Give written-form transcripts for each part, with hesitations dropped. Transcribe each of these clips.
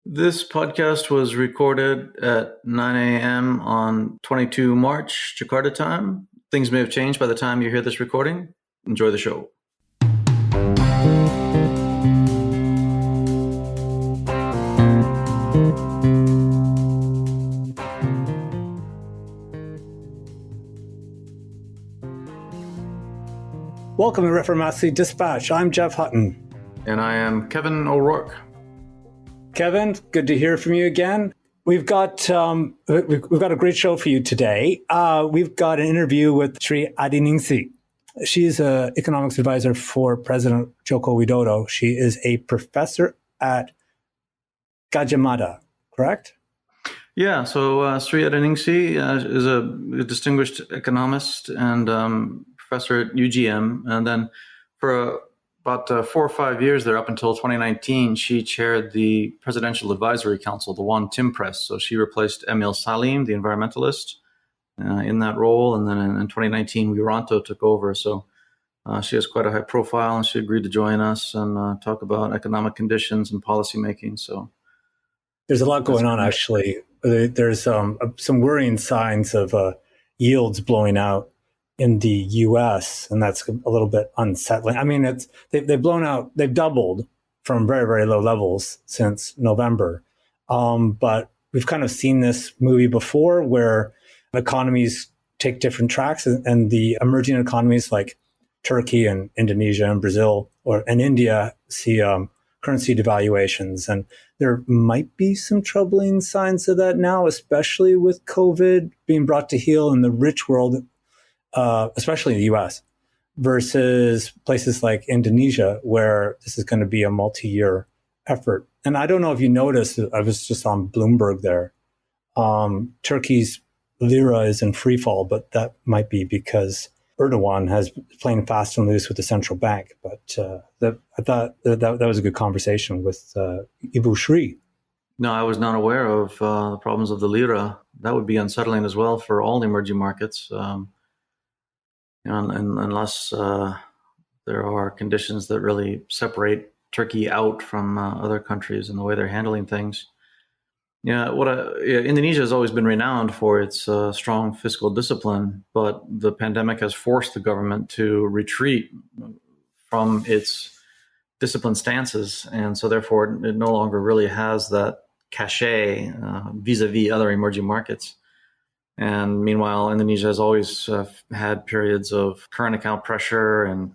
This podcast was recorded at 9 a.m. on 22 March, Jakarta time. Things may have changed by the time you hear this recording. Enjoy the show. Welcome to Reformasi Dispatch. I'm Jeff Hutton. And I am Kevin O'Rourke. Kevin, good to hear from you again. We've got a great show for you today. We've got an interview with Sri Adiningsih. She's an economics advisor for President Joko Widodo. She is a professor at Gadjah Mada, correct? Yeah, so Sri Adiningsih is a distinguished economist and professor at UGM. And then for about 4 or 5 years there, up until 2019, she chaired the Presidential Advisory Council, the One Timpress. So she replaced Emil Salim, the environmentalist, in that role. And then in 2019, Wiranto took over. So she has quite a high profile, and she agreed to join us and talk about economic conditions and policymaking. So there's a lot going on, actually. There's some worrying signs of yields blowing out in the U.S., and that's a little bit unsettling. I mean, they've doubled from very, very low levels since November. But we've kind of seen this movie before where economies take different tracks, and the emerging economies like Turkey and Indonesia and Brazil and India see currency devaluations. And there might be some troubling signs of that now, especially with COVID being brought to heel in the rich world, especially in the U.S., versus places like Indonesia, where this is going to be a multi-year effort. And I don't know if you noticed, I was just on Bloomberg there. Turkey's lira is in free fall, but that might be because Erdogan has playing fast and loose with the central bank. But I thought that was a good conversation with Ibu Sri. No, I was not aware of the problems of the lira. That would be unsettling as well for all the emerging markets. Unless there are conditions that really separate Turkey out from other countries and the way they're handling things. Yeah, Indonesia has always been renowned for its strong fiscal discipline, but the pandemic has forced the government to retreat from its disciplined stances, and so therefore it no longer really has that cachet vis-a-vis other emerging markets. And meanwhile, Indonesia has always had periods of current account pressure and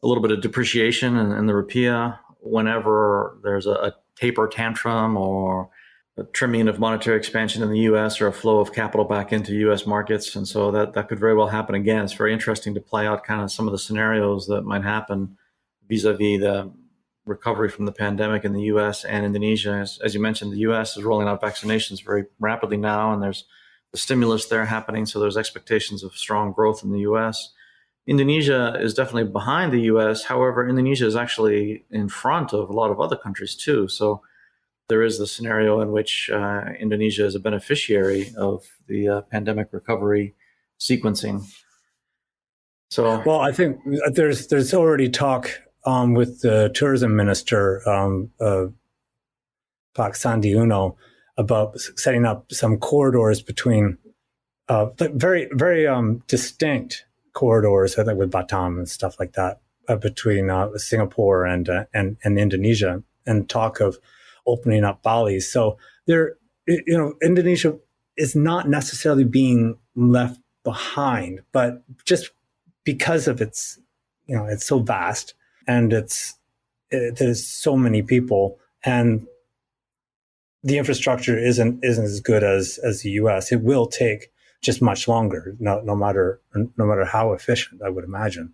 a little bit of depreciation in the rupiah whenever there's a taper tantrum or a trimming of monetary expansion in the U.S. or a flow of capital back into U.S. markets. And so that could very well happen again. It's very interesting to play out kind of some of the scenarios that might happen vis-a-vis the recovery from the pandemic in the U.S. and Indonesia. As you mentioned, the U.S. is rolling out vaccinations very rapidly now, and there's the stimulus there happening, so there's expectations of strong growth in the U.S. Indonesia is definitely behind the U.S. However, Indonesia is actually in front of a lot of other countries too. So there is the scenario in which Indonesia is a beneficiary of the pandemic recovery sequencing. So, well, I think there's already talk with the tourism minister, Pak Sandi Uno, about setting up some corridors between very, very distinct corridors, I think with Batam and stuff like that, between Singapore and Indonesia, and talk of opening up Bali. So Indonesia is not necessarily being left behind, but just because of it's so vast and there's so many people, and the infrastructure isn't as good as the U.S. It will take just much longer, no matter how efficient, I would imagine,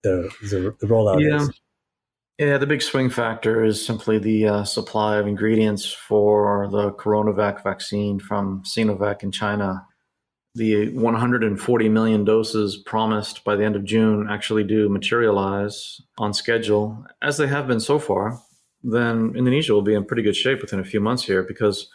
the rollout is. Yeah, the big swing factor is simply the supply of ingredients for the CoronaVac vaccine from Sinovac in China. The 140 million doses promised by the end of June actually do materialize on schedule, as they have been so far. Then Indonesia will be in pretty good shape within a few months here, because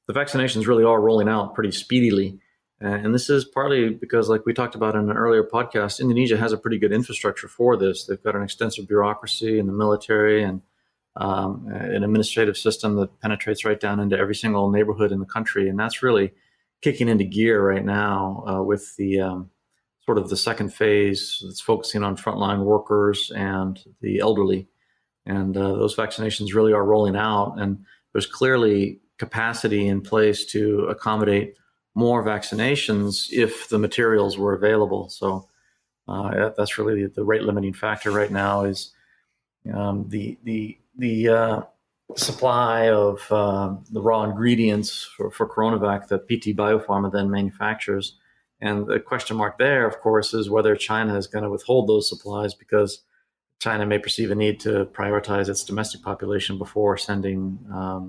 the vaccinations really are rolling out pretty speedily. And this is partly because, like we talked about in an earlier podcast, Indonesia has a pretty good infrastructure for this. They've got an extensive bureaucracy in the military and an administrative system that penetrates right down into every single neighborhood in the country. And that's really kicking into gear right now with the sort of the second phase that's focusing on frontline workers and the elderly. And those vaccinations really are rolling out. And there's clearly capacity in place to accommodate more vaccinations if the materials were available. So that's really the rate limiting factor right now is the supply of the raw ingredients for Coronavac that PT Biopharma then manufactures. And the question mark there, of course, is whether China is going to withhold those supplies because China may perceive a need to prioritize its domestic population before sending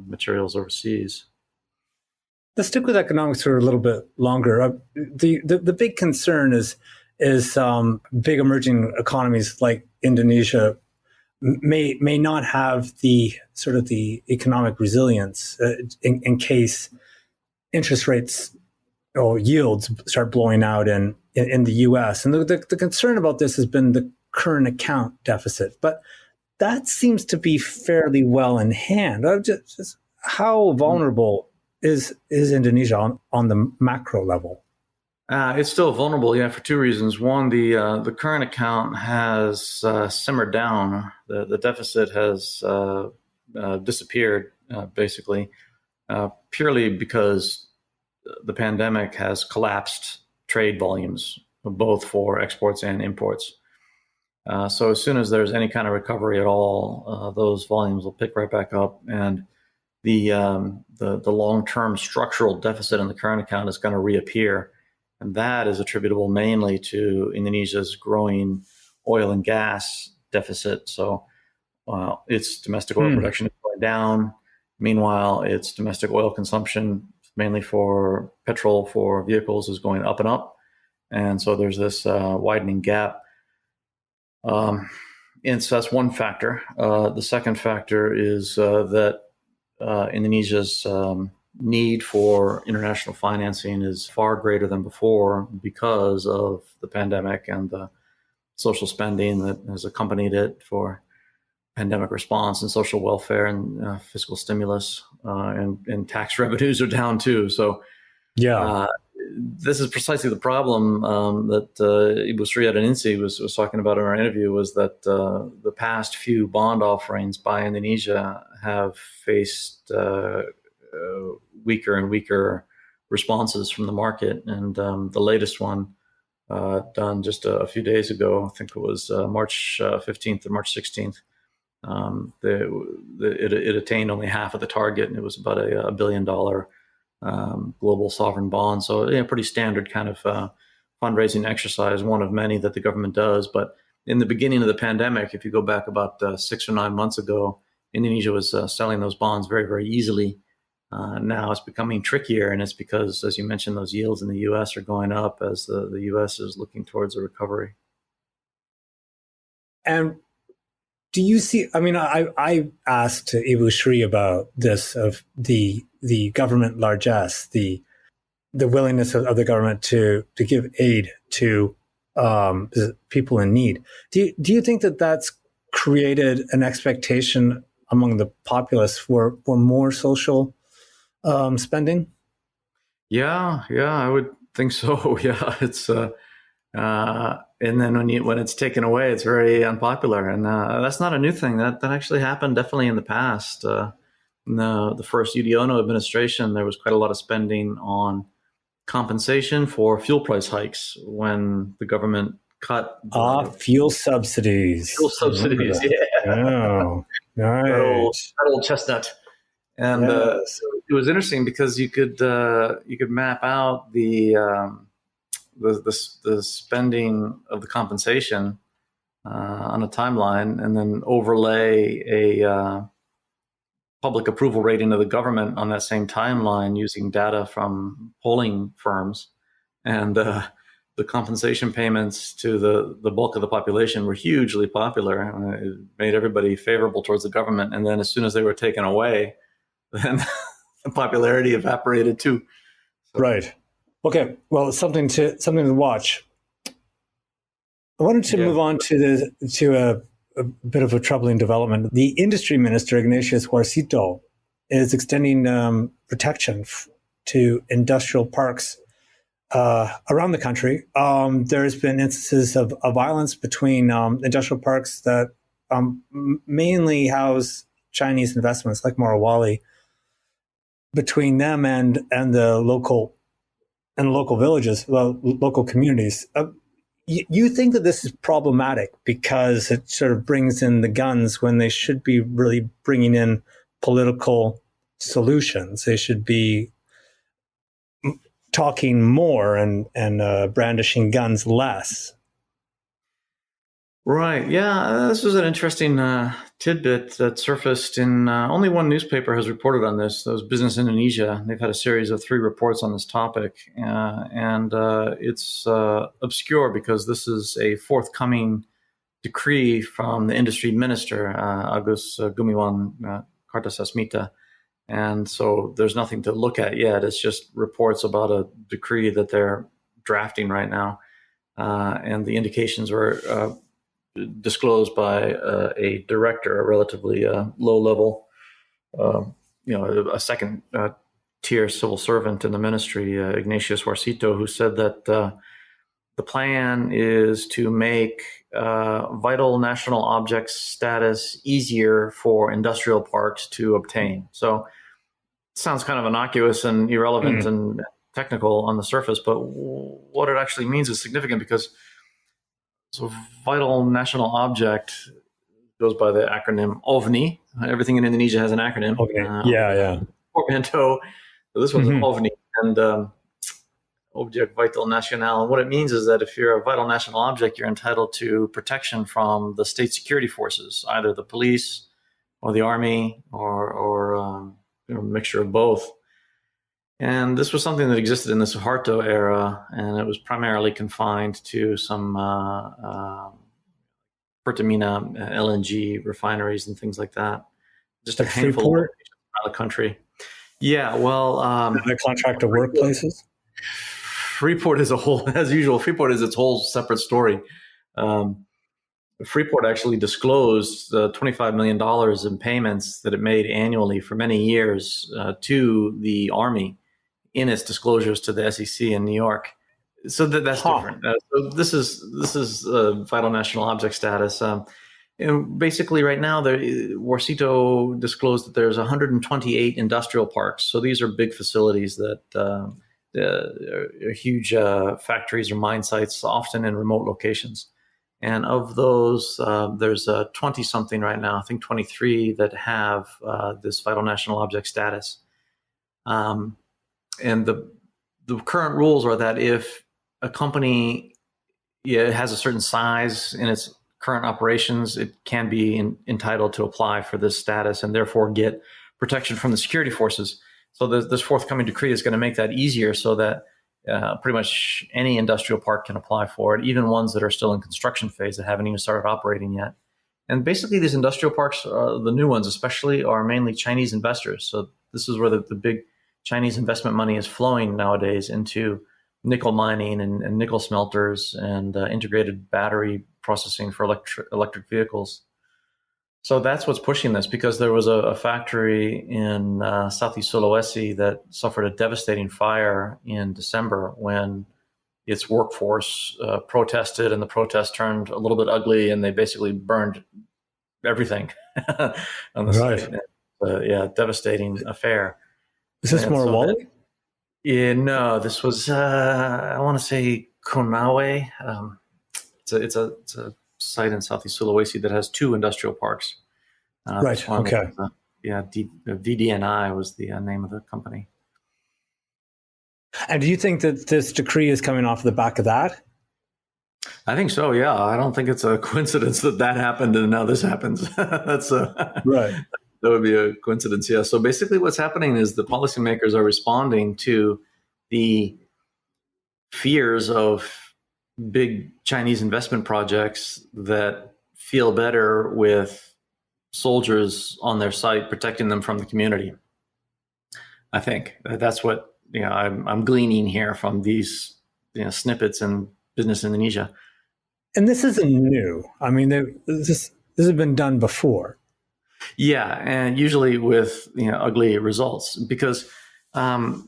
materials overseas. Let's stick with economics for a little bit longer. The big concern is big emerging economies like Indonesia may not have the sort of the economic resilience in case interest rates or yields start blowing out in the U.S. And the concern about this has been the current account deficit, but that seems to be fairly well in hand. Just how vulnerable is Indonesia on the macro level? It's still vulnerable, for two reasons. One, the current account has simmered down. The deficit has disappeared, basically, purely because the pandemic has collapsed trade volumes, both for exports and imports. So as soon as there's any kind of recovery at all, those volumes will pick right back up, and the long-term structural deficit in the current account is going to reappear. And that is attributable mainly to Indonesia's growing oil and gas deficit. So its domestic oil production is going down. Meanwhile, its domestic oil consumption, mainly for petrol for vehicles, is going up and up. And so there's this widening gap. And so that's one factor. The second factor is that Indonesia's need for international financing is far greater than before because of the pandemic and the social spending that has accompanied it for pandemic response and social welfare and fiscal stimulus, and tax revenues are down too. So this is precisely the problem that Ibu Sri Adiningsih was talking about in our interview, was that the past few bond offerings by Indonesia have faced weaker and weaker responses from the market. And the latest one done just a few days ago, I think it was March 15th or March 16th, it attained only half of the target, and it was about a $1 billion global sovereign bond. So pretty standard kind of fundraising exercise, one of many that the government does. But in the beginning of the pandemic, if you go back about 6 or 9 months ago, Indonesia was selling those bonds very, very easily. Now it's becoming trickier, and it's because, as you mentioned, those yields in the U.S. are going up as the U.S. is looking towards a recovery. And do you see, I asked Ibu Sri about this, of the government largesse, the willingness of the government to give aid to people in need. Do you think that that's created an expectation among the populace for more social spending? Yeah, I would think so. Yeah, it's and then when it's taken away, it's very unpopular, and that's not a new thing. That actually happened definitely in the past. In the first Yudhoyono administration, there was quite a lot of spending on compensation for fuel price hikes when the government cut fuel subsidies. Fuel subsidies, yeah. Oh, nice. That old chestnut. And so it was interesting because you could map out the spending of the compensation on a timeline, and then overlay a public approval rating of the government on that same timeline using data from polling firms. And the compensation payments to the bulk of the population were hugely popular. It made everybody favorable towards the government. And then as soon as they were taken away, then the popularity evaporated too. So. Right. Okay. Well, it's something to watch. I wanted to move on to a bit of a troubling development. The industry minister, Ignatius Warcito, is extending protection to industrial parks around the country. There's been instances of violence between industrial parks that mainly house Chinese investments like Morawali, between them and the local villages, local communities. You think that this is problematic because it sort of brings in the guns when they should be really bringing in political solutions. They should be talking more and brandishing guns less. Right. Yeah, this was an interesting tidbit that surfaced in only one newspaper has reported on this. That was Business Indonesia. They've had a series of 3 reports on this topic, and it's obscure because this is a forthcoming decree from the industry minister, Agus Gumiwang Kartasasmita. And so there's nothing to look at yet. It's just reports about a decree that they're drafting right now. And the indications were disclosed by a director, a relatively low-level, a second-tier civil servant in the ministry, Ignatius Warcito, who said that the plan is to make vital national objects status easier for industrial parks to obtain. So it sounds kind of innocuous and irrelevant and technical on the surface, but what it actually means is significant because so vital national object goes by the acronym OVNI. Everything in Indonesia has an acronym. Portmanteau. So this one's OVNI. And Object Vital Nacional. And what it means is that if you're a vital national object, you're entitled to protection from the state security forces, either the police or the army or a mixture of both. And this was something that existed in the Suharto era, and it was primarily confined to some Pertamina LNG refineries and things like that. Just a handful of locations around the country. Yeah, well... the contract to workplaces? Freeport is as usual, Freeport is its whole separate story. Freeport actually disclosed $25 million in payments that it made annually for many years to the Army in its disclosures to the SEC in New York. So that's different. So this is vital national object status. And basically right now, Warcito disclosed that there's 128 industrial parks. So these are big facilities that are huge factories or mine sites, often in remote locations. And of those, there's 20-something right now, I think 23 that have this vital national object status. And the current rules are that if a company has a certain size in its current operations, it can be entitled to apply for this status and therefore get protection from the security forces. So this forthcoming decree is going to make that easier so that pretty much any industrial park can apply for it, even ones that are still in construction phase that haven't even started operating yet. And basically these industrial parks, the new ones especially, are mainly Chinese investors. So this is where the big Chinese investment money is flowing nowadays into nickel mining and nickel smelters and integrated battery processing for electric vehicles. So that's what's pushing this, because there was a factory in Southeast Sulawesi that suffered a devastating fire in December when its workforce protested, and the protest turned a little bit ugly, and they basically burned everything on the site. Devastating affair. Is this Morawali? No, this was, I want to say Konawe. It's a site in Southeast Sulawesi that has 2 industrial parks. Right. Okay. VDNI was the name of the company. And do you think that this decree is coming off the back of that? I think so. Yeah, I don't think it's a coincidence that happened and now this happens. That's right. That would be a coincidence. Yeah. So basically, what's happening is the policymakers are responding to the fears of big Chinese investment projects that feel better with soldiers on their site protecting them from the community. I think that's what I'm gleaning here from these snippets in Business Indonesia. And this isn't new. I mean, this This has been done before. Yeah, and usually with ugly results, because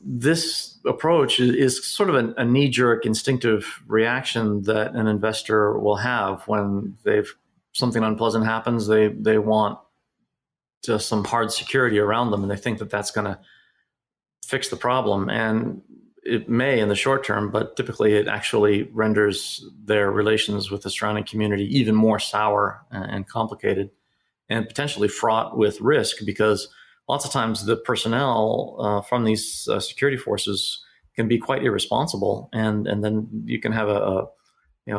this approach is sort of a knee-jerk instinctive reaction that an investor will have when something unpleasant happens. They want just some hard security around them, and they think that that's going to fix the problem. And it may in the short term, but typically it actually renders their relations with the surrounding community even more sour and complicated, and potentially fraught with risk, because lots of times the personnel from these security forces can be quite irresponsible, and then you can have a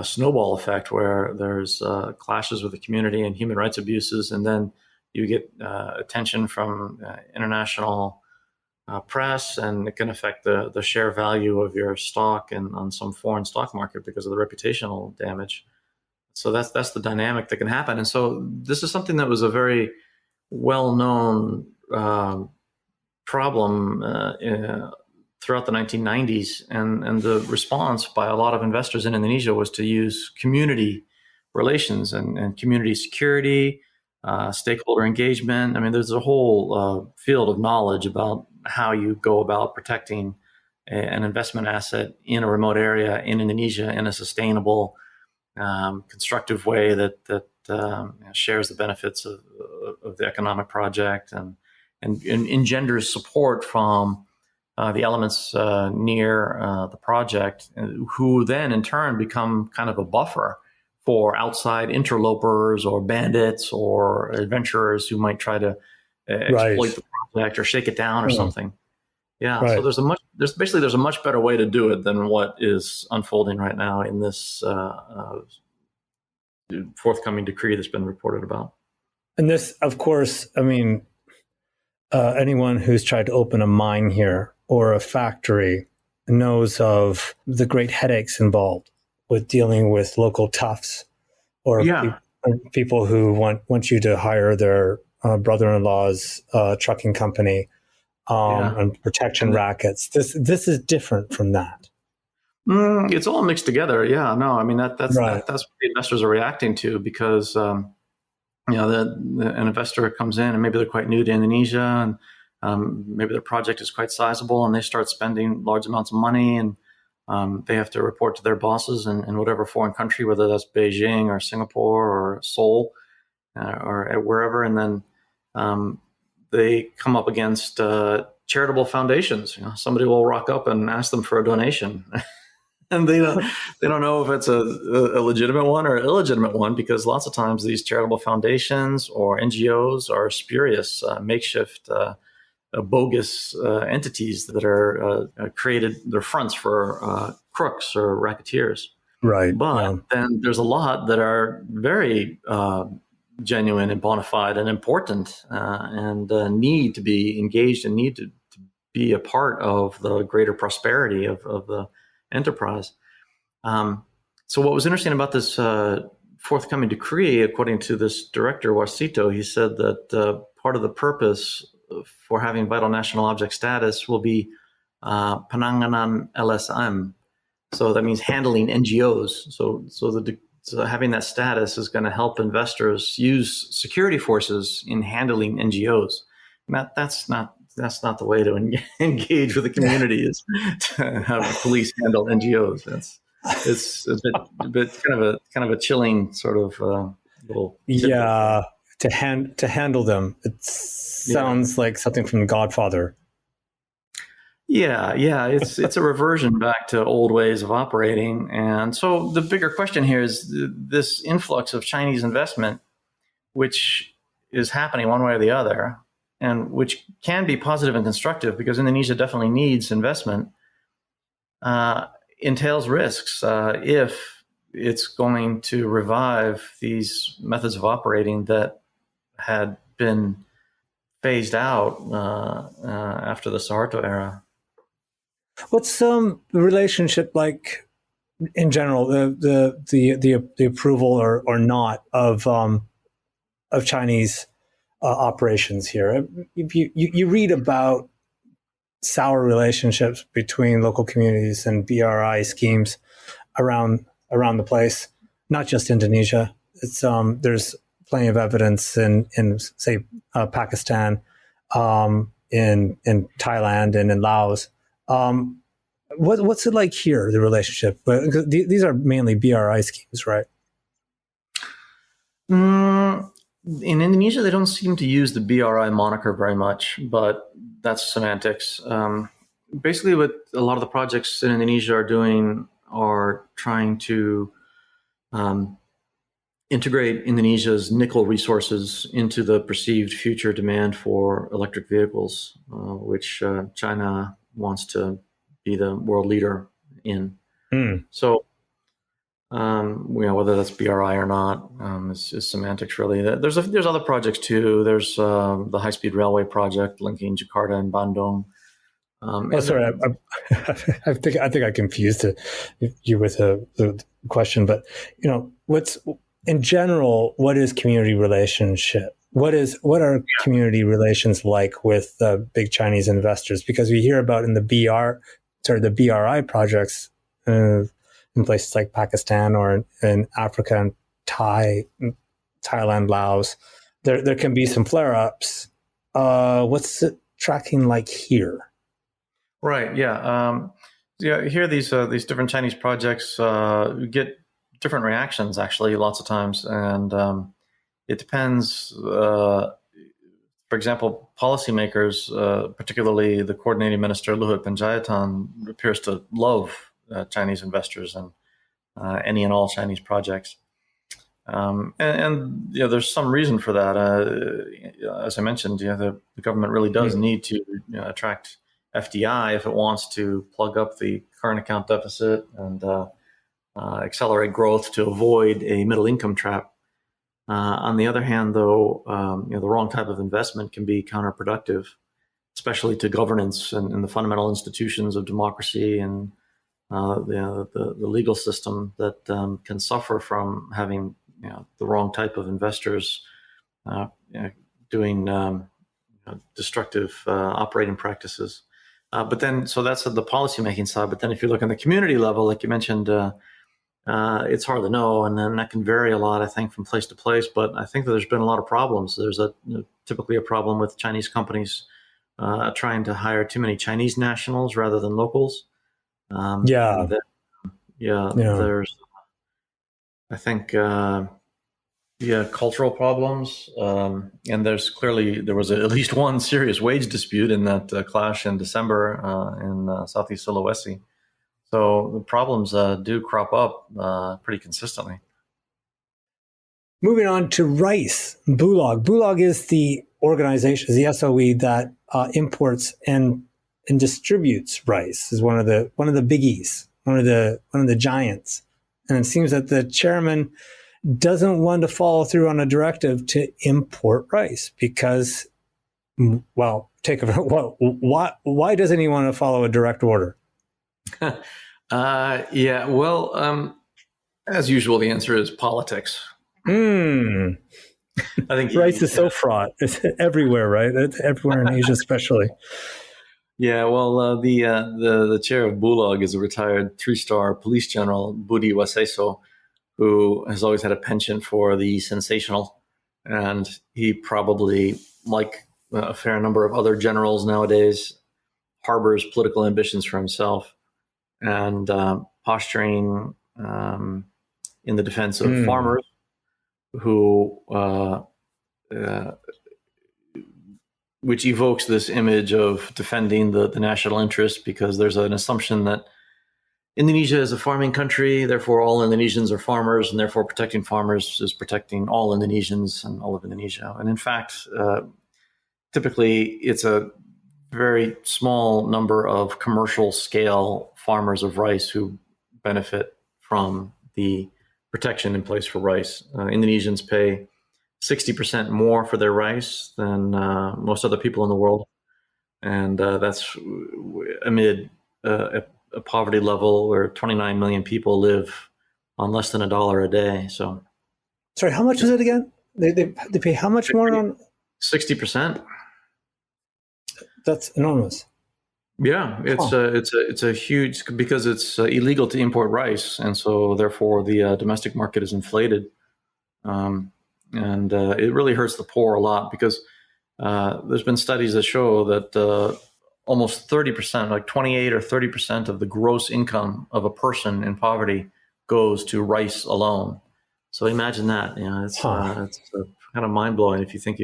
snowball effect where there's clashes with the community and human rights abuses, and then you get attention from international press, and it can affect the share value of your stock and on some foreign stock market because of the reputational damage. So that's the dynamic that can happen. And so this is something that was a very well-known problem throughout the 1990s. And the response by a lot of investors in Indonesia was to use community relations and community security, stakeholder engagement. I mean, there's a whole field of knowledge about how you go about protecting an investment asset in a remote area in Indonesia in a sustainable, constructive way that shares the benefits of the economic project and engenders support from the elements near the project, who then in turn become kind of a buffer for outside interlopers or bandits or adventurers who might try to exploit the project or shake it down or something. Yeah, right. So there's a much better way to do it than what is unfolding right now in this forthcoming decree that's been reported about. And this, of course, I mean, anyone who's tried to open a mine here or a factory knows of the great headaches involved with dealing with local toughs or people who want you to hire their brother-in-law's trucking company and protection rackets. This is different from that. It's all mixed together. Yeah, no, I mean that's what the investors are reacting to, because an investor comes in and maybe they're quite new to Indonesia, and maybe their project is quite sizable, and they start spending large amounts of money, and they have to report to their bosses in whatever foreign country, whether that's Beijing or Singapore or Seoul or wherever, and then they come up against charitable foundations. Somebody will rock up and ask them for a donation. And they don't know if it's a legitimate one or an illegitimate one, because lots of times these charitable foundations or NGOs are spurious, makeshift, bogus entities that are created. They're fronts for crooks or racketeers. Right. But then there's a lot that are very genuine and bona fide and important, and need to be engaged and need to be a part of the greater prosperity of the enterprise. So what was interesting about this forthcoming decree, according to this director, Wasito, he said that part of the purpose for having vital national object status will be penanganan LSM. So that means handling NGOs. So having that status is going to help investors use security forces in handling NGOs. And that's not the way to engage with the community, is to have police handle NGOs. It's a bit kind of a chilling sort of little. Yeah, to handle them. It sounds like something from The Godfather. Yeah, it's a reversion back to old ways of operating. And so the bigger question here is this influx of Chinese investment, which is happening one way or the other, and which can be positive and constructive, because Indonesia definitely needs investment, entails risks if it's going to revive these methods of operating that had been phased out after the Suharto era. What's the relationship like in general, the approval or not of Chinese operations here? If you read about sour relationships between local communities and BRI schemes around the place, not just Indonesia. It's there's plenty of evidence in say Pakistan, in Thailand, and in Laos. What's it like here, the relationship? But these are mainly BRI schemes, right? In Indonesia, they don't seem to use the BRI moniker very much, but that's semantics. Basically, what a lot of the projects in Indonesia are doing are trying to integrate Indonesia's nickel resources into the perceived future demand for electric vehicles, which China wants to be the world leader in. So, whether that's BRI or not is semantics, really. There's other projects too. There's the high-speed railway project linking Jakarta and Bandung. Sorry, I think I confused you with the question, but what's in general, what is community relationship? What are community relations like with big Chinese investors? Because we hear about in the BRI projects in places like Pakistan or in Africa and Thailand, Laos, there can be some flare-ups. What's it tracking like here? Right. Yeah. Here these different Chinese projects get different reactions, actually, lots of times, and it depends. For example, policymakers, particularly the coordinating minister Luhut Panjaitan, appears to love Chinese investors and any and all Chinese projects. And there's some reason for that. As I mentioned, the government really does need to attract FDI if it wants to plug up the current account deficit and accelerate growth to avoid a middle income trap. On the other hand, though, the wrong type of investment can be counterproductive, especially to governance and the fundamental institutions of democracy and the legal system that can suffer from having the wrong type of investors doing destructive operating practices. But then, so that's the policymaking side. But then if you look on the community level, like you mentioned, it's hard to know. And then that can vary a lot, I think, from place to place. But I think that there's been a lot of problems. There's typically a problem with Chinese companies trying to hire too many Chinese nationals rather than locals. There's, I think, cultural problems. And there was at least one serious wage dispute in that clash in December in Southeast Sulawesi. So the problems do crop up pretty consistently. Moving on to rice, Bulog. Bulog is the organization, the SOE that imports and distributes rice. Is one of the biggies, one of the giants. And it seems that the chairman doesn't want to follow through on a directive to import rice because, why doesn't he want to follow a direct order? As usual, the answer is politics. I think rice is so fraught. It's everywhere, right? It's everywhere in Asia, especially. Yeah, well, the chair of Bulog is a retired 3-star police general, Budi Waseso, who has always had a penchant for the sensational, and he probably, like a fair number of other generals nowadays, harbors political ambitions for himself and posturing in the defense of farmers who which evokes this image of defending the national interest, because there's an assumption that Indonesia is a farming country, therefore all Indonesians are farmers, and therefore protecting farmers is protecting all Indonesians and all of Indonesia. And in fact, typically it's a very small number of commercial scale farmers of rice who benefit from the protection in place for rice. Indonesians pay 60% more for their rice than most other people in the world. And that's amid a poverty level where 29 million people live on less than $1 a day. So, sorry, how much is it again? They pay how much more on? 60%. That's enormous. Yeah, it's a huge, because it's illegal to import rice, and so therefore the domestic market is inflated. And it really hurts the poor a lot because there's been studies that show that almost 30%, like 28 or 30% of the gross income of a person in poverty goes to rice alone. So imagine that. It's kind of mind blowing if you think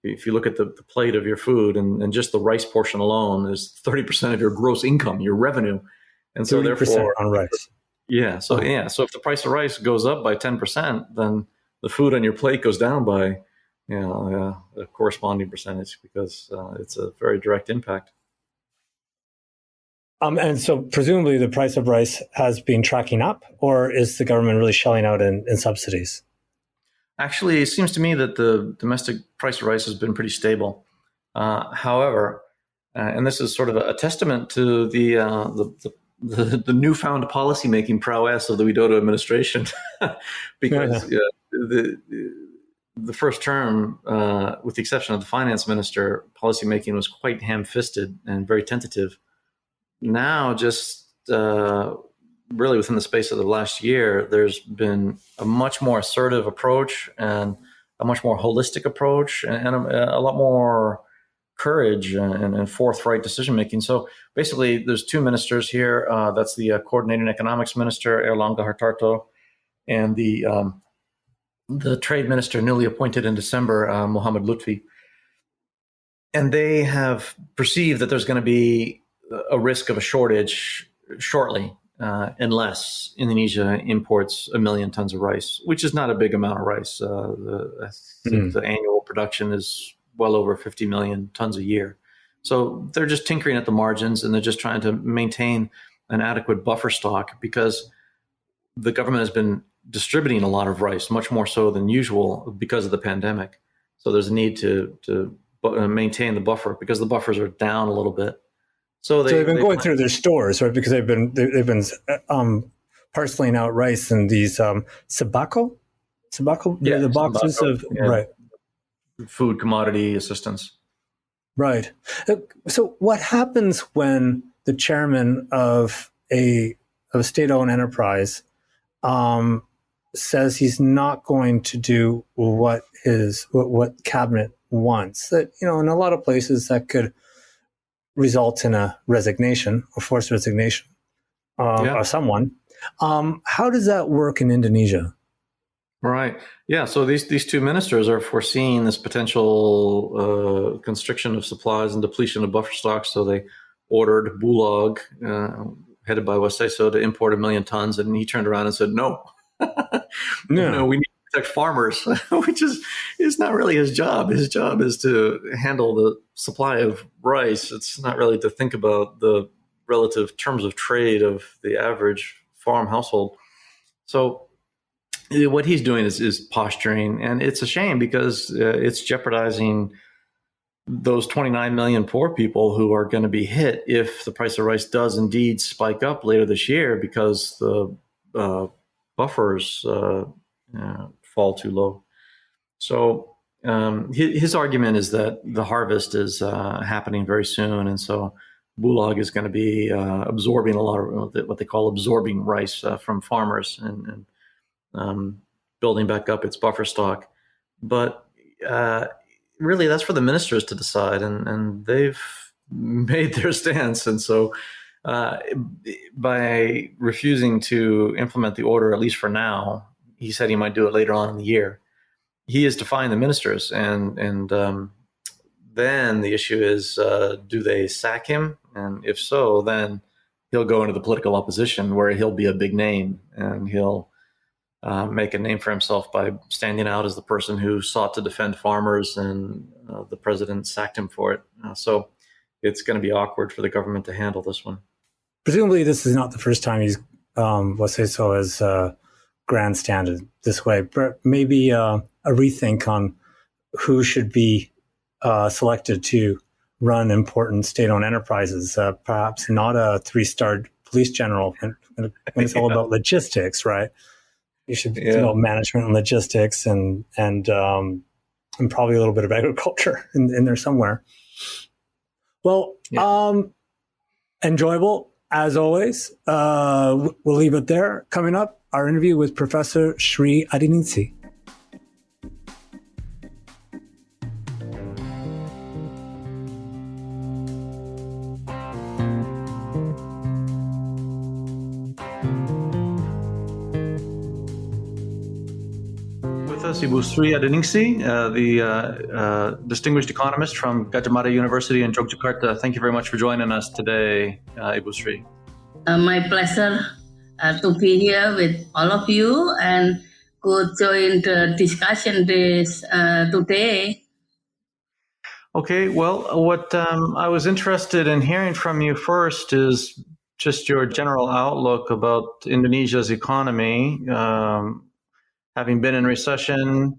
if you look at the plate of your food and just the rice portion alone is 30% of your gross income, your revenue. And so therefore on rice. Yeah. So if the price of rice goes up by 10%, then the food on your plate goes down by a corresponding percentage because it's a very direct impact. And so presumably the price of rice has been tracking up, or is the government really shelling out in subsidies? Actually, it seems to me that the domestic price of rice has been pretty stable. However, and this is sort of a testament to the newfound policymaking prowess of the Widodo administration, because the first term, with the exception of the finance minister, policymaking was quite ham-fisted and very tentative. Now, just really within the space of the last year, there's been a much more assertive approach and a much more holistic approach and a lot more courage and forthright decision making. So basically, there's two ministers here. That's the coordinating economics minister, Erlangga Hartarto, and the trade minister newly appointed in December, Muhammad Lutfi. And they have perceived that there's going to be a risk of a shortage shortly, unless Indonesia imports 1 million tons of rice, which is not a big amount of rice. I think the annual production is well over 50 million tons a year. So they're just tinkering at the margins, and they're just trying to maintain an adequate buffer stock because the government has been distributing a lot of rice, much more so than usual because of the pandemic. So there's a need to maintain the buffer because the buffers are down a little bit. So they've been going through their stores, right? Because they've been parceling out rice in these sabako, the boxes of right. Food commodity assistance. Right. So what happens when the chairman of a state-owned enterprise says he's not going to do what cabinet wants? That, in a lot of places that could result in a resignation or forced resignation of someone. How does that work in Indonesia? Right. Yeah. So these two ministers are foreseeing this potential constriction of supplies and depletion of buffer stocks. So they ordered Bulog, headed by Waseso, to import 1 million tons, and he turned around and said, "No, no, we need to protect farmers," which is not really his job. His job is to handle the supply of rice. It's not really to think about the relative terms of trade of the average farm household. So what he's doing is posturing, and it's a shame because it's jeopardizing those 29 million poor people who are going to be hit if the price of rice does indeed spike up later this year because the buffers fall too low. So his argument is that the harvest is happening very soon, and so Bulog is going to be absorbing a lot of what they call absorbing rice from farmers and building back up its buffer stock. But really, that's for the ministers to decide, and they've made their stance. And so by refusing to implement the order, at least for now, he said he might do it later on in the year. He is defying the ministers, and then the issue is, do they sack him? And if so, then he'll go into the political opposition where he'll be a big name, and he'll make a name for himself by standing out as the person who sought to defend farmers, and the president sacked him for it. So it's going to be awkward for the government to handle this one. Presumably, this is not the first time he's, Waseso has grandstanded this way, but maybe a rethink on who should be selected to run important state-owned enterprises. Perhaps not a 3-star police general when it's all about logistics, right? You should be about management and logistics and probably a little bit of agriculture in there somewhere. Well, enjoyable as always. We'll leave it there. Coming up, our interview with Professor Sri Adiningsih. us, Ibu Sri Adiningsih, the distinguished economist from Gadjah Mada University in Yogyakarta. Thank you very much for joining us today, Ibu Sri. My pleasure to be here with all of you and could join the discussion today. Okay, well, what I was interested in hearing from you first is just your general outlook about Indonesia's economy, having been in recession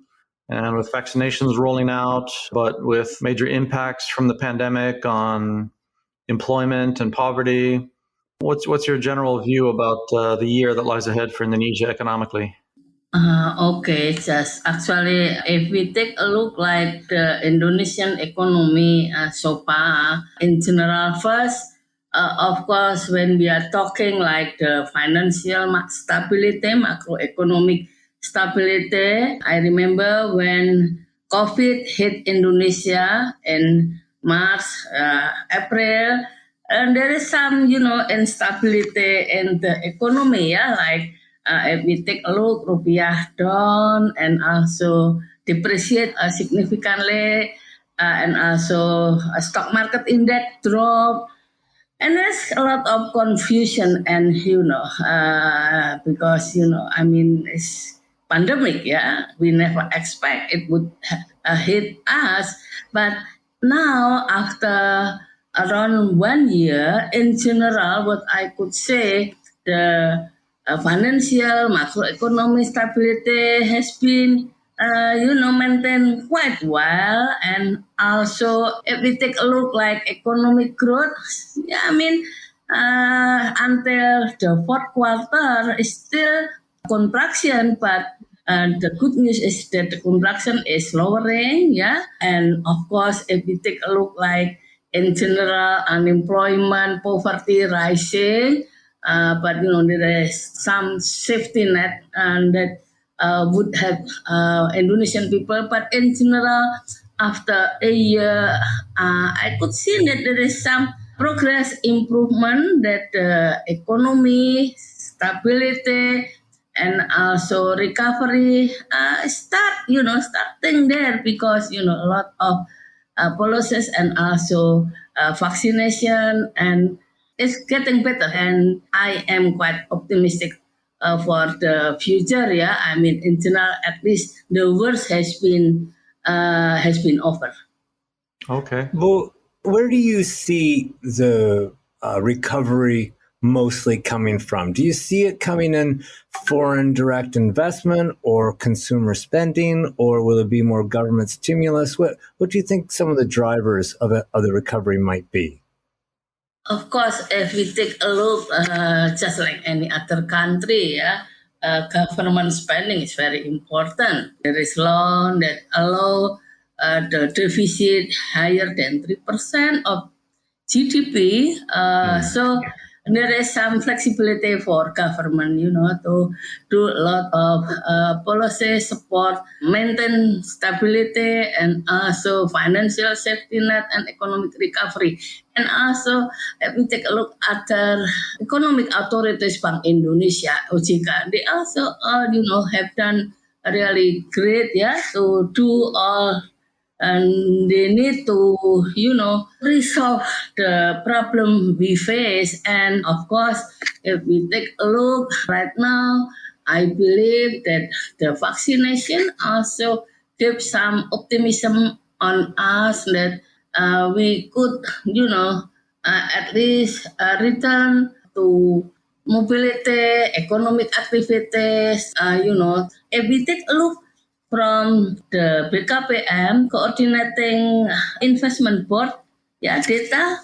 and with vaccinations rolling out, but with major impacts from the pandemic on employment and poverty. What's your general view about the year that lies ahead for Indonesia economically? Okay, just actually, if we take a look like the Indonesian economy so far, in general, first, of course, when we are talking like the financial stability, macroeconomic stability, I remember when COVID hit Indonesia in March, April, and there is some, instability in the economy, like if we take a look, rupiah down and also depreciate significantly, and also stock market index drop, and there's a lot of confusion and because it's pandemic, we never expect it would hit us, but now after around 1 year, in general, what I could say, the financial macroeconomic stability has been maintained quite well, and also if we take a look like economic growth, until the fourth quarter is still contraction, but the good news is that the contraction is lowering, and of course if we take a look like in general unemployment, poverty rising. But there is some safety net that would help Indonesian people. But in general, after a year, I could see that there is some progress, improvement, that the economy, stability, and also recovery starting there, because a lot of policies and also vaccination, and it's getting better, and I am quite optimistic for the future. In general, at least the worst has been over. Okay. Well, where do you see the recovery mostly coming from? Do you see it coming in foreign direct investment or consumer spending, or will it be more government stimulus? What do you think some of the drivers of the recovery might be? Of course, if we take a look, just like any other country, government spending is very important. There is law that allow the deficit higher than 3% of GDP. So there is some flexibility for government, to do a lot of policy support, maintain stability, and also financial safety net and economic recovery. And also, if we take a look at the economic authorities, Bank Indonesia, OJK, they also, have done really great, to do all. And they need to, resolve the problem we face. And of course, if we take a look right now, I believe that the vaccination also gives some optimism on us that we could, at least return to mobility, economic activities. If we take a look from the BKPM, Coordinating Investment Board, data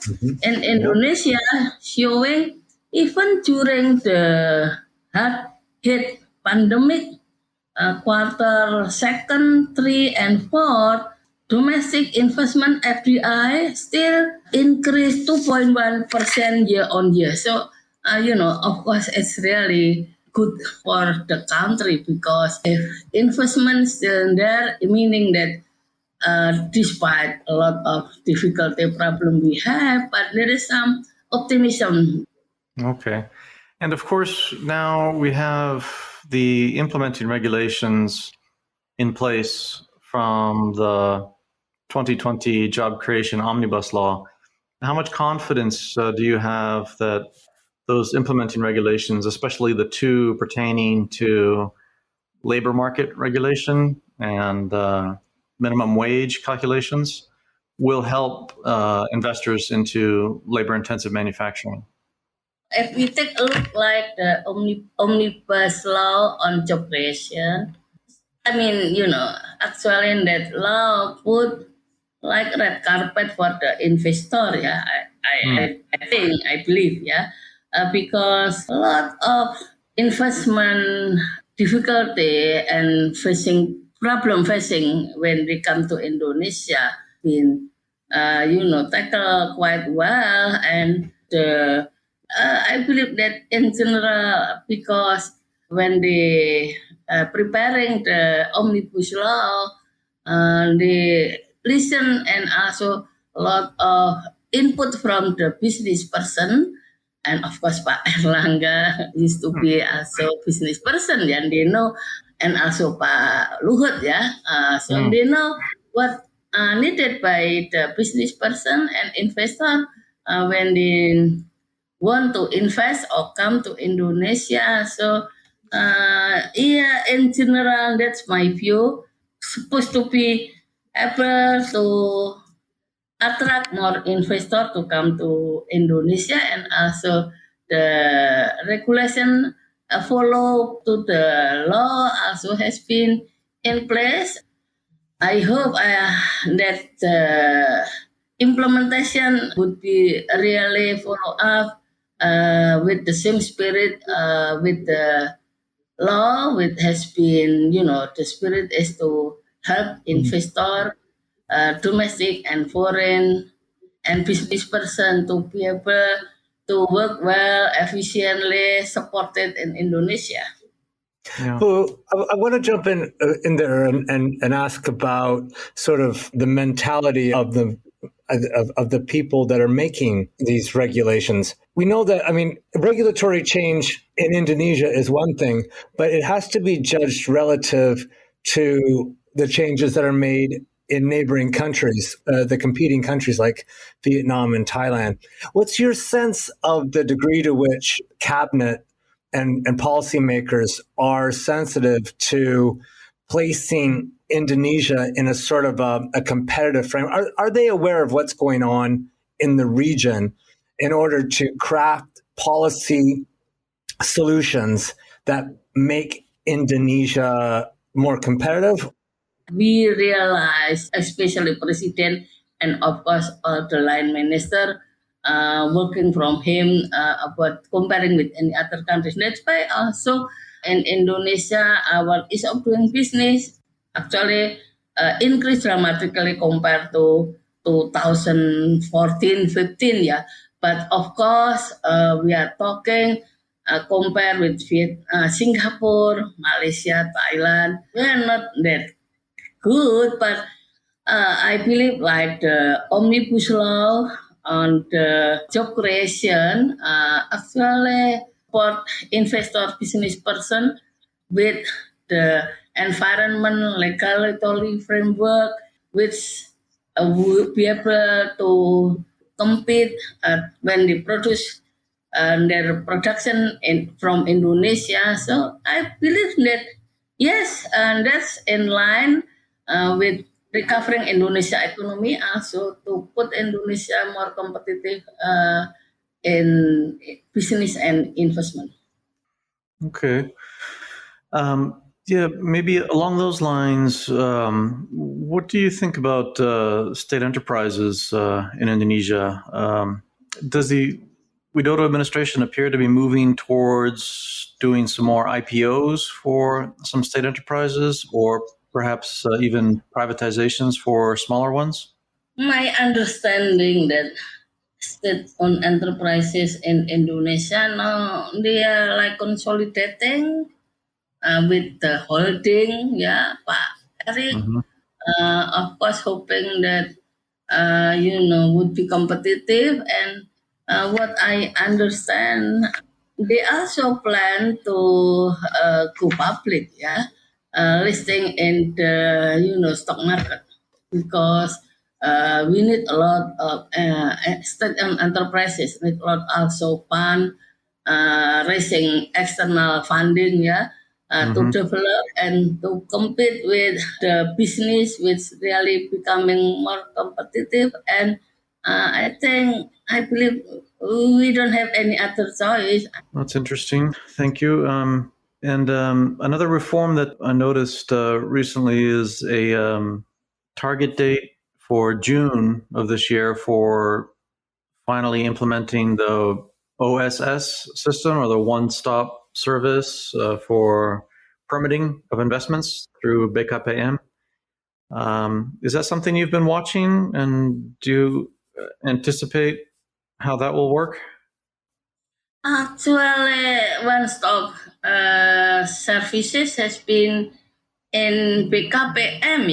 in Indonesia showing even during the hard-hit pandemic, quarter 2, 3, and 4, domestic investment FDI still increased 2.1% year on year. So, of course, it's really good for the country, because if investment is still there, meaning that despite a lot of difficulty problem we have, but there is some optimism. Okay. And of course, now we have the implementing regulations in place from the 2020 Job Creation Omnibus Law. How much confidence do you have that those implementing regulations, especially the two pertaining to labor market regulation and minimum wage calculations, will help investors into labor-intensive manufacturing? If we take a look like the Omnibus Law on Job Creation, I mean, actually in that law put like red carpet for the investor, yeah. I believe, yeah, because a lot of investment difficulty and problem facing when we come to Indonesia been, tackled quite well, and I believe that in general, because when they preparing the Omnibus Law, they listen and also a lot of input from the business person, and of course Pak Erlangga used to be also business person, and they know, and also Pak Luhut, yeah, so they know what needed by the business person and investor when they want to invest or come to Indonesia. So in general, that's my view. Supposed to be able to attract more investor to come to Indonesia, and also the regulation follow to the law also has been in place. I hope that the implementation would be really follow up with the same spirit with the law, which has been, the spirit is to help investor, domestic and foreign, and business person to be able to work well, efficiently, supported in Indonesia. Yeah. Well, I want to jump in there and ask about sort of the mentality of the people that are making these regulations. We know that, regulatory change in Indonesia is one thing, but it has to be judged relative to the changes that are made in neighboring countries, the competing countries like Vietnam and Thailand. What's your sense of the degree to which cabinet and policymakers are sensitive to placing Indonesia in a sort of a competitive frame? Are they aware of what's going on in the region in order to craft policy solutions that make Indonesia more competitive? We realize, especially President and of course the line minister, working from him about comparing with any other countries. That's why also in Indonesia, our ease of doing business actually increased dramatically compared to 2014-15, yeah. But of course, we are talking compared with Singapore, Malaysia, Thailand. We are not that good, but I believe like the Omnibus Law on the job creation actually for investor business person with the environment regulatory framework which will be able to compete when they produce their production from Indonesia. So I believe that yes, and that's in line with recovering Indonesia economy, also to put Indonesia more competitive in business and investment. Okay. Maybe along those lines, what do you think about state enterprises in Indonesia? Does the Widodo administration appear to be moving towards doing some more IPOs for some state enterprises, or perhaps even privatizations for smaller ones? My understanding that state-owned enterprises in Indonesia now they are like consolidating with the holding, yeah, Pak Eric. Of course, hoping that would be competitive, and what I understand, they also plan to go public, yeah. listing in the stock market, because we need a lot of state-owned enterprises need a lot also fund raising external funding, to develop and to compete with the business, which really becoming more competitive. And I believe we don't have any other choice. That's interesting. Thank you. And another reform that I noticed recently is a target date for June of this year for finally implementing the OSS system, or the one-stop service for permitting of investments through BKPM. Is that something you've been watching, and do you anticipate how that will work? Actually, one-stop services has been in BKPM,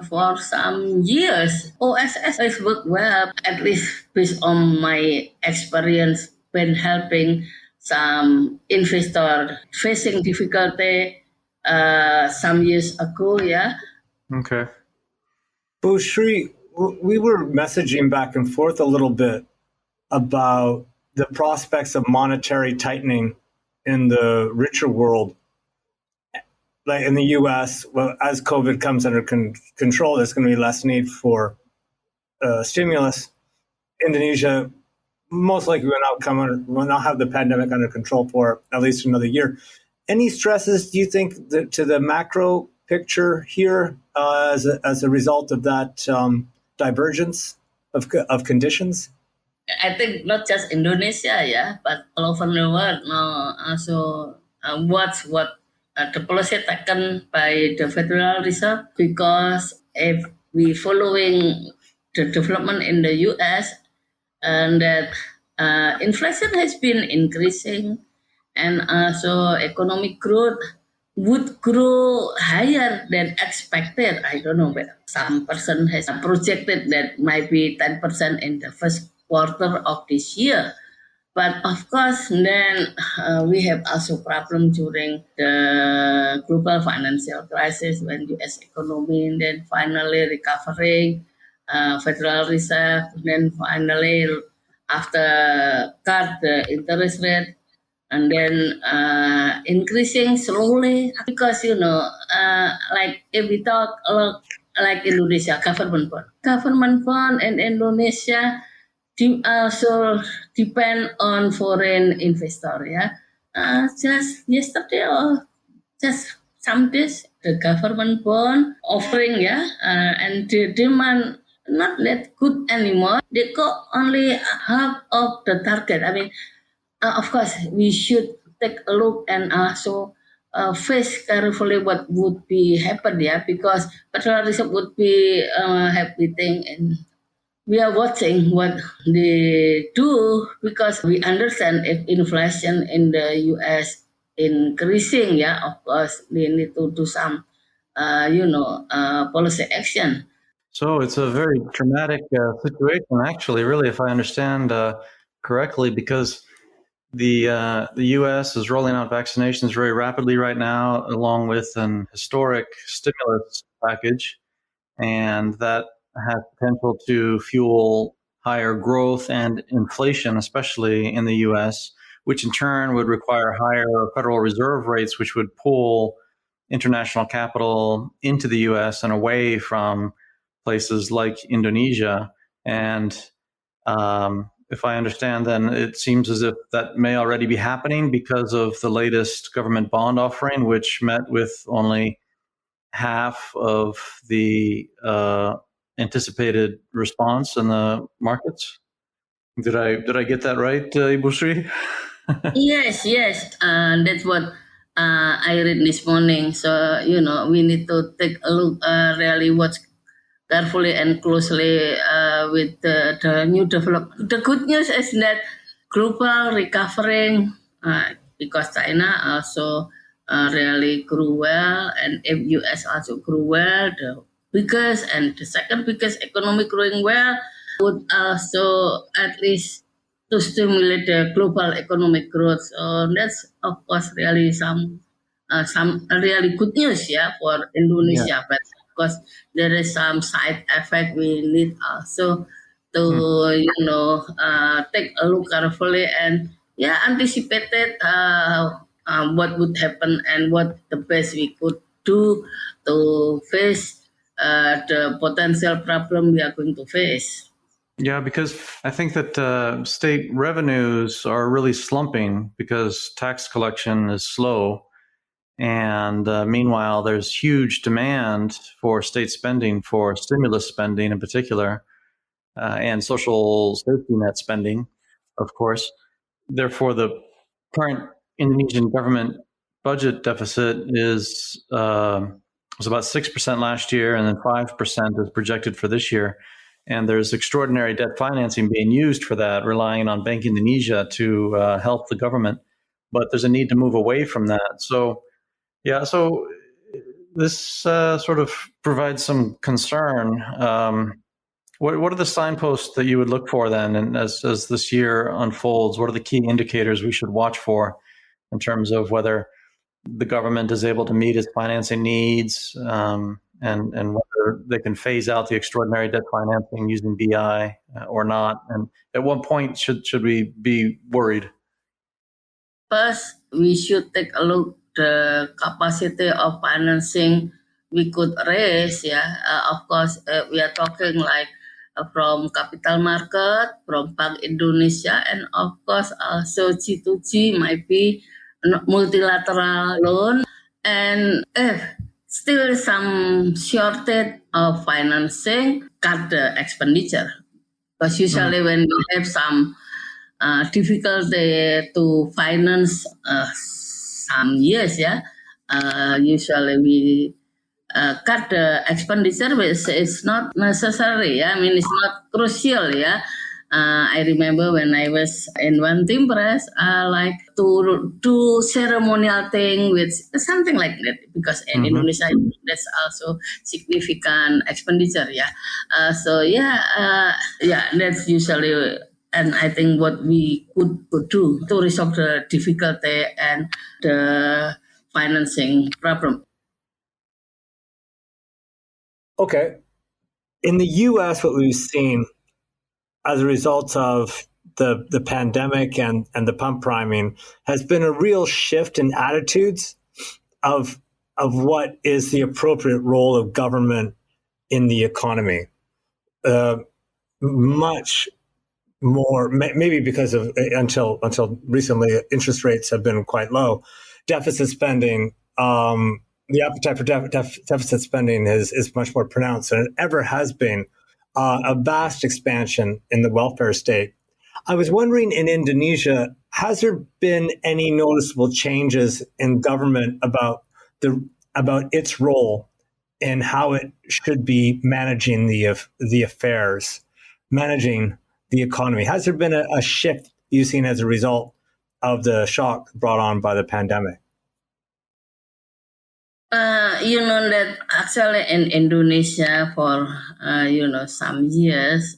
for some years. OSS has worked well, at least based on my experience when helping some investor facing difficulty some years ago. Okay. So, Shri, we were messaging back and forth a little bit about the prospects of monetary tightening in the richer world. Like in the U.S., well, as COVID comes under control, there's going to be less need for stimulus. Indonesia, most likely will not have the pandemic under control for at least another year. Any stresses, do you think, to the macro picture here as a result of that divergence of conditions? I think not just Indonesia, but all over the world. No, also what the policy taken by the Federal Reserve, because if we following the development in the U.S. and that inflation has been increasing, and also economic growth would grow higher than expected. I don't know, but some person has projected that might be 10% in the first quarter of this year. But of course, then we have also problem during the global financial crisis, when U.S. economy then finally recovering, Federal Reserve, then finally after cut the interest rate, and then increasing slowly, because like if we talk like Indonesia government bond in Indonesia also depend on foreign investor. Just yesterday or just some days, the government bond offering, and the demand not that good anymore. They got only half of the target. I mean, of course, we should take a look and also face carefully what would be happen, because Federal Reserve would be happening, and we are watching what they do, because we understand if inflation in the U.S. increasing, of course they need to do some, policy action. So it's a very dramatic situation, actually, really, if I understand correctly, because the U.S. is rolling out vaccinations very rapidly right now, along with an historic stimulus package, and that has potential to fuel higher growth and inflation, especially in the U.S., which in turn would require higher Federal Reserve rates, which would pull international capital into the U.S. and away from places like Indonesia. And if I understand, then it seems as if that may already be happening because of the latest government bond offering, which met with only half of the anticipated response in the markets. Did I get that right, Ibu Sri? Yes. That's what I read this morning. So we need to take a look, really watch carefully and closely with the new development. The good news is that global recovering, because China also really grew well, and if US also grew well, the biggest and the second biggest economy growing well, would also at least to stimulate the global economic growth. So that's of course really some some really good news, for Indonesia. But of course, there is some side effect we need also to, take a look carefully and anticipated what would happen and what the best we could do to face the potential problem we are going to face. Yeah, because I think that state revenues are really slumping because tax collection is slow. And meanwhile, there's huge demand for state spending, for stimulus spending in particular, and social safety net spending, of course. Therefore, the current Indonesian government budget deficit was about 6% last year, and then 5% is projected for this year. And there's extraordinary debt financing being used for that, relying on Bank Indonesia to help the government. But there's a need to move away from that. So this sort of provides some concern. What are the signposts that you would look for then, and as this year unfolds? What are the key indicators we should watch for in terms of whether the government is able to meet its financing needs, and whether they can phase out the extraordinary debt financing using BI or not? And at what point should we be worried? First, we should take a look the capacity of financing we could raise. Of course, we are talking like from capital market, from Bank Indonesia, and of course also G2G might be multilateral loan. And if still some shortage of financing, cut the expenditure. Because usually when we have some difficulty to finance some years, usually we cut the expenditure, which is not necessary. I mean, it's not crucial. I remember when I was in one team press, like to do ceremonial thing with something like that, because in Indonesia that's also significant expenditure. That's usually. And I think what we could do to resolve the difficulty and the financing problem. Okay. In the U.S., what we've seen as a result of the pandemic and the pump priming has been a real shift in attitudes of what is the appropriate role of government in the economy. Much more, maybe because of until recently, interest rates have been quite low. Deficit spending, the appetite for deficit spending is much more pronounced than it ever has been. A vast expansion in the welfare state. I was wondering, in Indonesia, has there been any noticeable changes in government about its role and how it should be managing the affairs, managing the economy? Has there been a shift you've seen as a result of the shock brought on by the pandemic? That actually in Indonesia for, some years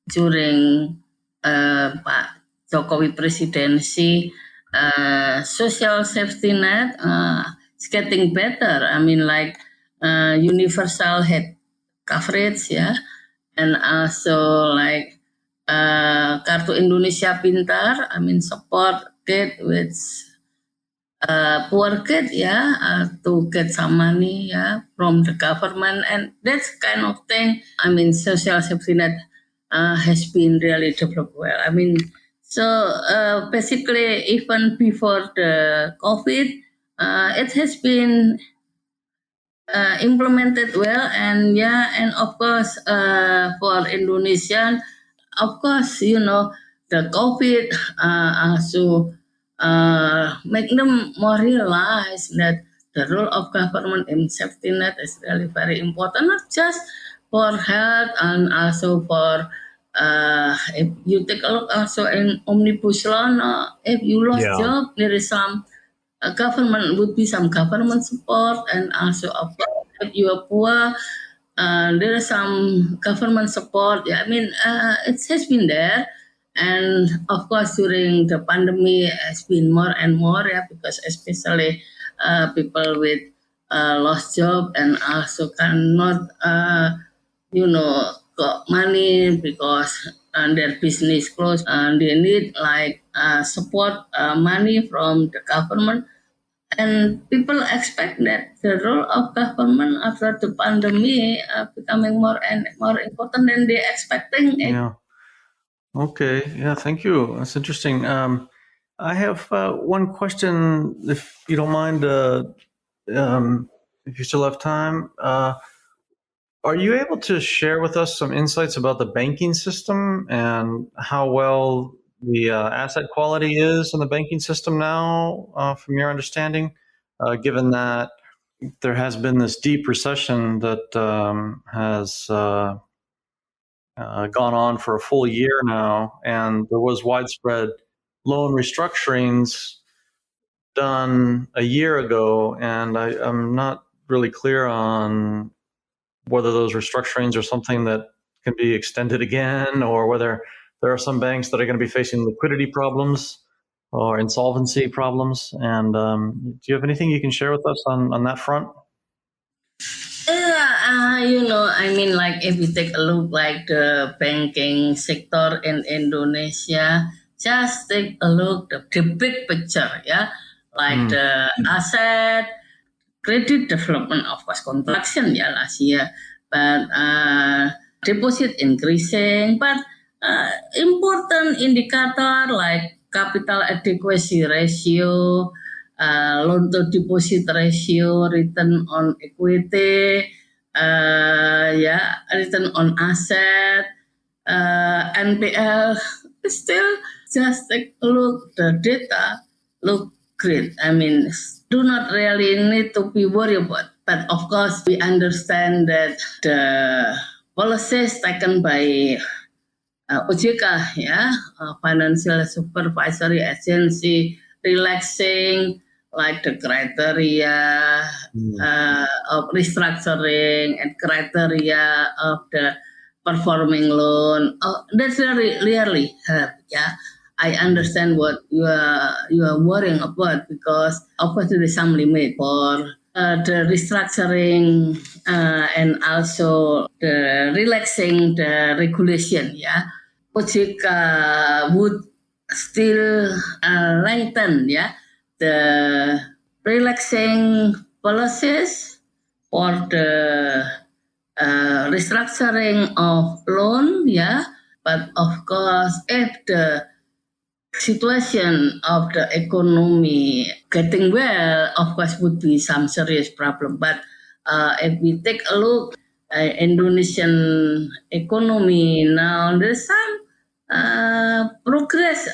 during Pak Jokowi presidency, social safety net is getting better. I mean, like universal health coverage, and also like Kartu Indonesia Pintar, I mean, support kid with poor kid, to get some money, from the government, and that's kind of thing. I mean, social safety net has been really developed well. I mean, so basically, even before the COVID, it has been implemented well, and of course, for Indonesian, of course, the COVID also make them more realize that the role of government in safety net is really very important, not just for health and also for if you take a look also in Omnibus Law, if you lost job, there is some government would be some government support, and also of course if you are poor, there is some government support. I mean, it has been there. And of course, during the pandemic, it's been more and more, because especially people with lost job and also cannot, got money because their business closed. They need support money from the government. And people expect that the role of government after the pandemic becoming more and more important than they expecting. Yeah. Okay. Yeah. Thank you. That's interesting. I have one question, if you don't mind, if you still have time. Are you able to share with us some insights about the banking system and how well the asset quality is in the banking system now, from your understanding, given that there has been this deep recession that has gone on for a full year now, and there was widespread loan restructurings done a year ago, and I'm not really clear on whether those restructurings are something that can be extended again, or whether there are some banks that are going to be facing liquidity problems or insolvency problems. And do you have anything you can share with us on that front? If we take a look like the banking sector in Indonesia, just take a look the big picture, the asset, credit development, of course, contraction, last year, but deposit increasing, but important indicator like capital adequacy ratio, loan to deposit ratio, return on equity, return on asset, NPL. Still, just take a look the data, look great. I mean, do not really need to be worried about. But of course, we understand that the policies taken by OJK, Financial Supervisory Agency, relaxing like the criteria of restructuring and criteria of the performing loan. That's really help. I understand what you are worrying about, because of course there is some limit for the restructuring and also the relaxing the regulation. OJK would still lengthen the relaxing policies for the restructuring of loan, but of course if the situation of the economy getting well, of course would be some serious problem. But if we take a look Indonesian economy now, there's some progress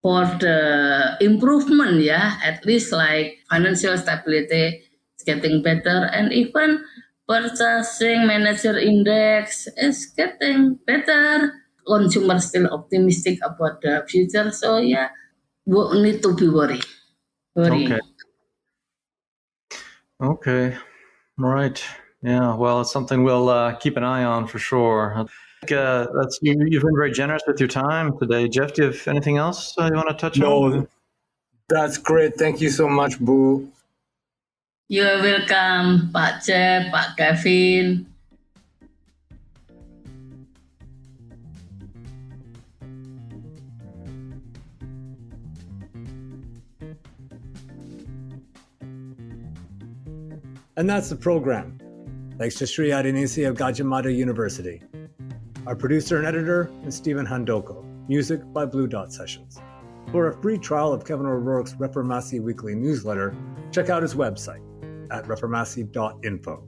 for the improvement, at least like financial stability is getting better, and even purchasing manager index is getting better. Consumer still optimistic about the future, so won't need to be worried. Okay. Right. Yeah. Well, it's something we'll keep an eye on for sure. You've been very generous with your time today, Jeff. Do you have anything else you want to touch on? No, that's great. Thank you so much, Bu. You're welcome, Pak Jeff, Pak Kevin. And that's the program. Thanks to Sri Adiningsih of Gadjah Mada University. Our producer and editor is Stephen Handoko. Music by Blue Dot Sessions. For a free trial of Kevin O'Rourke's Reformasi Weekly newsletter, check out his website at reformasi.info.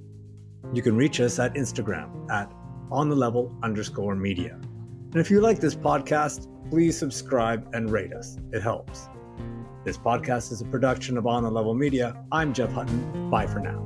You can reach us at Instagram at onthelevel_media. And if you like this podcast, please subscribe and rate us. It helps. This podcast is a production of On the Level Media. I'm Jeff Hutton. Bye for now.